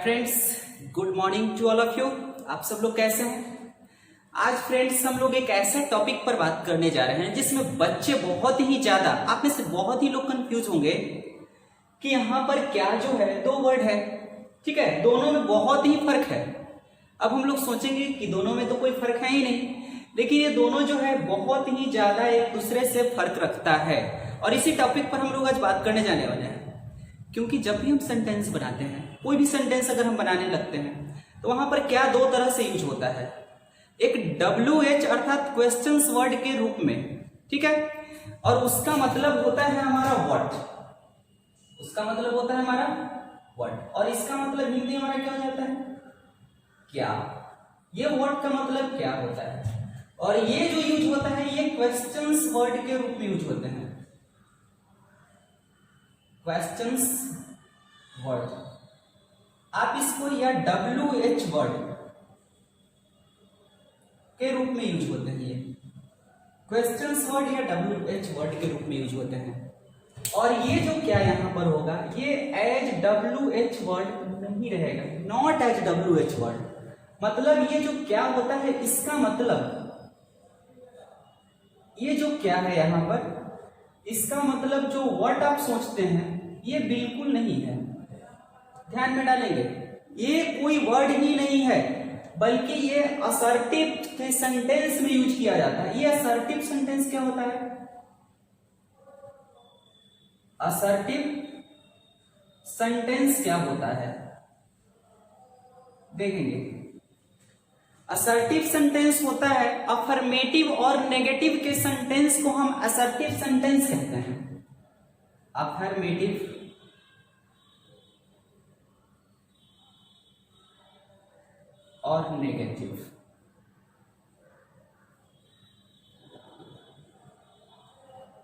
Friends, good morning to all of you. आप सब लोग कैसे हैं? आज फ्रेंड्स हम लोग एक ऐसे टॉपिक पर बात करने जा रहे हैं जिसमें बच्चे बहुत ही ज्यादा, आप में से बहुत ही लोग कंफ्यूज होंगे कि यहाँ पर क्या जो है दो वर्ड है, ठीक है, दोनों में बहुत ही फर्क है। अब हम लोग सोचेंगे कि दोनों में तो कोई फर्क है ही नहीं, लेकिन ये दोनों जो है बहुत ही ज्यादा एक दूसरे से फर्क रखता है और इसी टॉपिक पर हम लोग आज बात करने जाने वाले हैं। क्योंकि जब भी हम सेंटेंस बनाते हैं, कोई भी सेंटेंस अगर हम बनाने लगते हैं तो वहां पर क्या दो तरह से यूज होता है। एक WH अर्थात क्वेश्चंस वर्ड के रूप में, ठीक है, और उसका मतलब होता है हमारा व्हाट, उसका मतलब होता है हमारा व्हाट, और इसका मतलब हिंदी हमारा क्या हो जाता है, क्या। ये व्हाट का मतलब क्या होता है, और ये जो यूज होता है ये क्वेश्चंस वर्ड के रूप में यूज होते हैं, क्वेश्चंस वर्ड। आप इसको या WH वर्ड के रूप में यूज होते हैं, ये क्वेश्चंस वर्ड या WH वर्ड के रूप में यूज होते हैं। और ये जो क्या यहां पर होगा, ये एज WH वर्ड नहीं रहेगा, नॉट एज WH वर्ड। मतलब ये जो क्या होता है, इसका मतलब ये जो क्या है यहां पर, इसका मतलब जो वर्ड आप सोचते हैं ये बिल्कुल नहीं है। ध्यान में डालेंगे, ये कोई वर्ड ही नहीं है, बल्कि ये असर्टिव के सेंटेंस में यूज किया जाता है। ये असर्टिव सेंटेंस क्या होता है, असर्टिव सेंटेंस क्या होता है देखेंगे। असर्टिव सेंटेंस होता है अफर्मेटिव और नेगेटिव के सेंटेंस को हम असर्टिव सेंटेंस कहते हैं। अफर्मेटिव और नेगेटिव,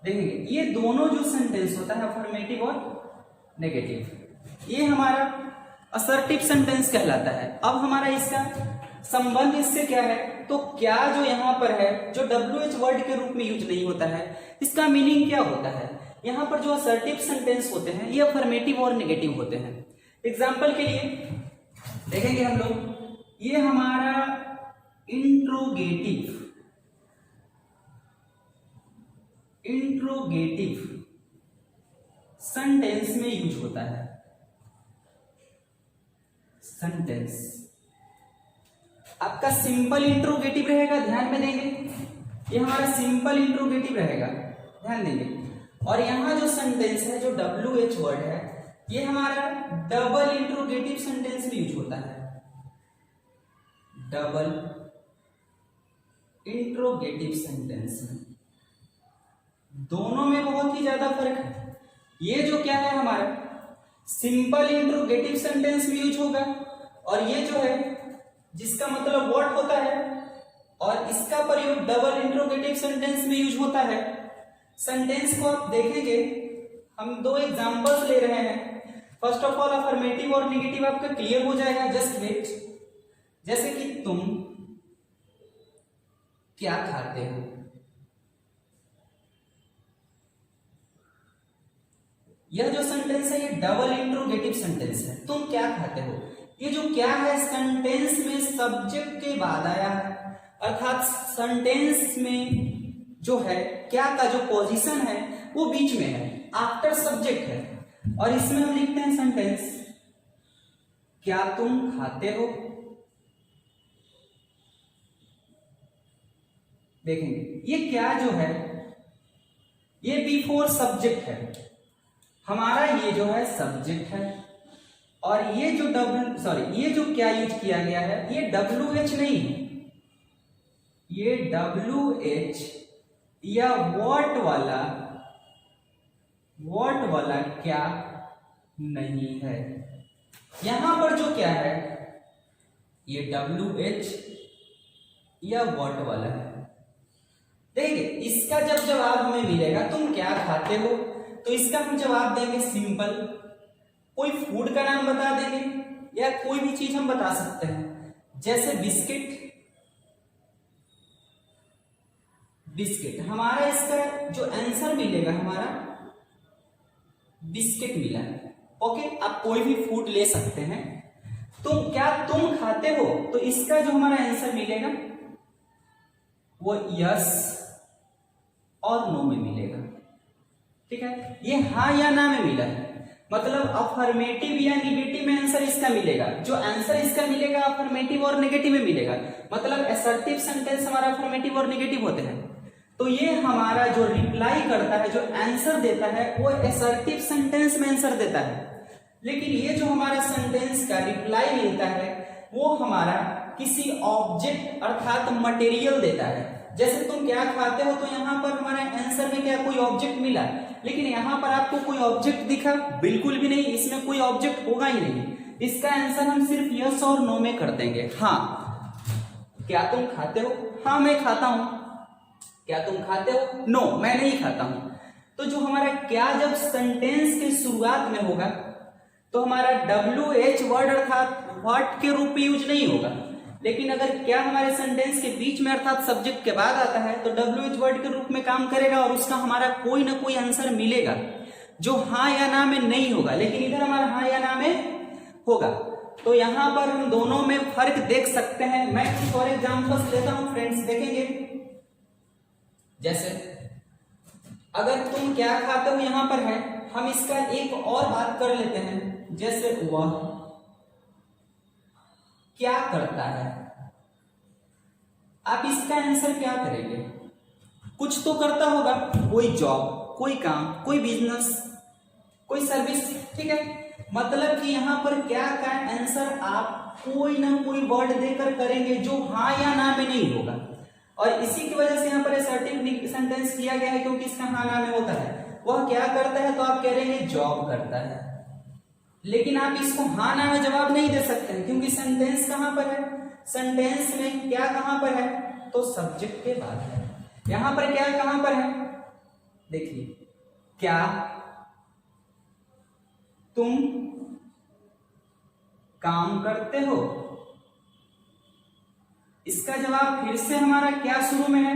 देखेंगे ये दोनों जो सेंटेंस होता है अफर्मेटिव और नेगेटिव, ये हमारा असर्टिव सेंटेंस कहलाता है। अब हमारा इसका संबंध इससे क्या है, तो क्या जो यहां पर है जो WH वर्ड के रूप में यूज नहीं होता है, इसका मीनिंग क्या होता है। यहां पर जो असर्टिव सेंटेंस होते हैं ये अफर्मेटिव और नेगेटिव होते हैं। एग्जाम्पल के लिए देखेंगे हम लोग, ये हमारा इंट्रोगेटिव सेंटेंस में यूज होता है। सेंटेंस आपका सिंपल इंट्रोगेटिव रहेगा, ध्यान में देंगे, ये हमारा सिंपल इंट्रोगेटिव रहेगा, ध्यान देंगे। और यहां जो सेंटेंस है जो WH वर्ड है ये हमारा डबल इंट्रोगेटिव सेंटेंस में यूज होता है। डबल इंट्रोगेटिव सेंटेंस में दोनों में बहुत ही ज्यादा फर्क है। ये जो क्या है हमारा सिंपल इंट्रोगेटिव सेंटेंस में यूज होगा, और ये जो है जिसका मतलब व्हाट होता है, और इसका प्रयोग डबल इंट्रोगेटिव सेंटेंस में यूज होता है। सेंटेंस को आप देखेंगे, हम दो एग्जांपल्स ले रहे हैं। फर्स्ट ऑफ ऑल अफर्मेटिव और नेगेटिव आपका क्लियर हो जाएगा, जस्ट वेट। जैसे कि तुम क्या खाते हो, यह जो सेंटेंस है ये डबल इंट्रोगेटिव सेंटेंस है। तुम क्या खाते हो, ये जो क्या है सेंटेंस में सब्जेक्ट के बाद आया है, अर्थात सेंटेंस में जो है क्या का जो पोजीशन है वो बीच में है, आफ्टर सब्जेक्ट है, और इसमें हम लिखते हैं सेंटेंस क्या तुम खाते हो। देखेंगे ये क्या जो है ये बिफोर सब्जेक्ट है, हमारा ये जो है सब्जेक्ट है, और ये जो ये जो क्या यूज किया गया है ये WH नहीं है, ये WH या व्हाट वाला क्या नहीं है। यहां पर जो क्या है ये WH या व्हाट वाला है। देखिए इसका जब जवाब हमें मिलेगा तुम क्या खाते हो, तो इसका हम जवाब देंगे सिंपल, कोई फूड का नाम बता देंगे या कोई भी चीज हम बता सकते हैं, जैसे बिस्किट। हमारा इसका जो आंसर मिलेगा हमारा बिस्किट मिला है। ओके, आप कोई भी फूड ले सकते हैं। क्या तुम खाते हो, तो इसका जो हमारा आंसर मिलेगा वो यस और नो में मिलेगा। ठीक है, ये हाँ या ना में मिला है, मतलब अफर्मेटिव या निगेटिव में आंसर इसका मिलेगा। जो आंसर इसका मिलेगा अफर्मेटिव और नेगेटिव में मिलेगा, मतलब असर्टिव सेंटेंस हमारा अफर्मेटिव और नेगेटिव होते हैं। तो ये हमारा जो रिप्लाई करता है, जो आंसर देता है, वो असर्टिव सेंटेंस में आंसर देता है। लेकिन ये जो हमारा सेंटेंस का रिप्लाई मिलता है वो हमारा किसी ऑब्जेक्ट अर्थात मटेरियल देता है। जैसे तुम क्या खाते हो, तो यहाँ पर हमारे आंसर में क्या कोई ऑब्जेक्ट मिला, लेकिन यहाँ पर आपको कोई ऑब्जेक्ट दिखा? बिल्कुल भी नहीं, इसमें कोई ऑब्जेक्ट होगा ही नहीं। इसका आंसर हम सिर्फ यस और नो में कर देंगे। हाँ, क्या तुम खाते हो? हाँ मैं खाता हूं। क्या तुम खाते हो? नो मैं नहीं खाता हूं। तो जो हमारा क्या जब सेंटेंस के शुरुआत में होगा तो हमारा WH वर्ड अर्थात व्हाट के रूप में यूज नहीं होगा, लेकिन अगर क्या हमारे सेंटेंस के बीच में अर्थात सब्जेक्ट के बाद आता है तो WH वर्ड के रूप में काम करेगा और उसका हमारा कोई ना कोई आंसर मिलेगा जो हाँ या ना में नहीं होगा, लेकिन इधर हमारा हाँ या ना में होगा। तो यहाँ पर हम दोनों में फर्क देख सकते हैं। मैं कुछ और एग्जांपल्स देता हूं फ्रेंड्स, देखेंगे। जैसे अगर तुम क्या खाते हो यहाँ पर है, हम इसका एक और बात कर लेते हैं। जैसे वह क्या करता है, आप इसका आंसर क्या करेंगे? कुछ तो करता होगा, कोई जॉब, कोई काम, कोई बिजनेस, कोई सर्विस। ठीक है, मतलब कि यहाँ पर क्या का आंसर आप कोई ना कोई वर्ड देकर करेंगे जो हाँ या ना में नहीं होगा, और इसी की वजह से यहाँ पर असर्टिव सेंटेंस किया गया है, क्योंकि इसका हाँ ना में होता है। वह क्या करता है, तो आप कह रहे हैं जॉब करता है, लेकिन आप इसको हाँ ना में जवाब नहीं दे सकते हैं, क्योंकि सेंटेंस कहां पर है? सेंटेंस में क्या कहां पर है? तो सब्जेक्ट के बाद है। यहां पर क्या कहां पर है? देखिए, क्या तुम काम करते हो, इसका जवाब फिर से हमारा क्या शुरू में है,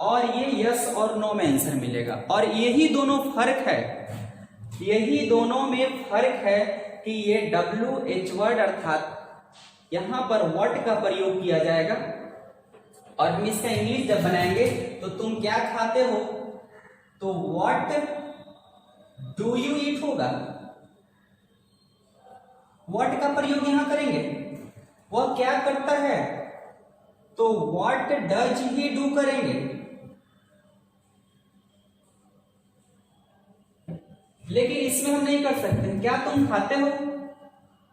और ये यस और नो में आंसर मिलेगा। और यही दोनों फर्क है, यही दोनों में फर्क है कि ये WH वर्ड अर्थात यहां पर व्हाट का प्रयोग किया जाएगा, और हम इसका इंग्लिश जब बनाएंगे तो तुम क्या खाते हो, तो व्हाट डू यू ईट होगा। व्हाट का प्रयोग यहां करेंगे। वह क्या करता है, तो व्हाट डज ही डू करेंगे। लेकिन इसमें हम नहीं कर सकते। क्या तुम खाते हो,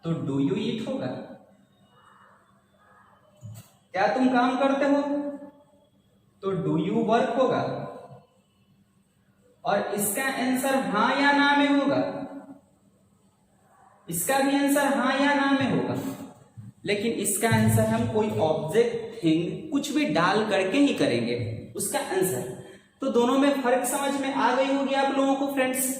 तो डू यू ईट होगा। क्या तुम काम करते हो, तो डू यू वर्क होगा, और इसका आंसर हाँ या ना में होगा। इसका भी आंसर हाँ या ना में होगा, लेकिन इसका आंसर हम कोई ऑब्जेक्ट, थिंग, कुछ भी डाल करके ही करेंगे उसका आंसर। तो दोनों में फर्क समझ में आ गई होगी आप लोगों को फ्रेंड्स।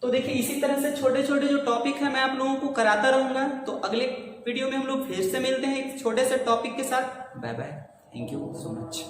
तो देखिए, इसी तरह से छोटे छोटे जो टॉपिक है मैं आप लोगों को कराता रहूंगा। तो अगले वीडियो में हम लोग फिर से मिलते हैं एक छोटे से टॉपिक के साथ। Bye bye, thank you so much.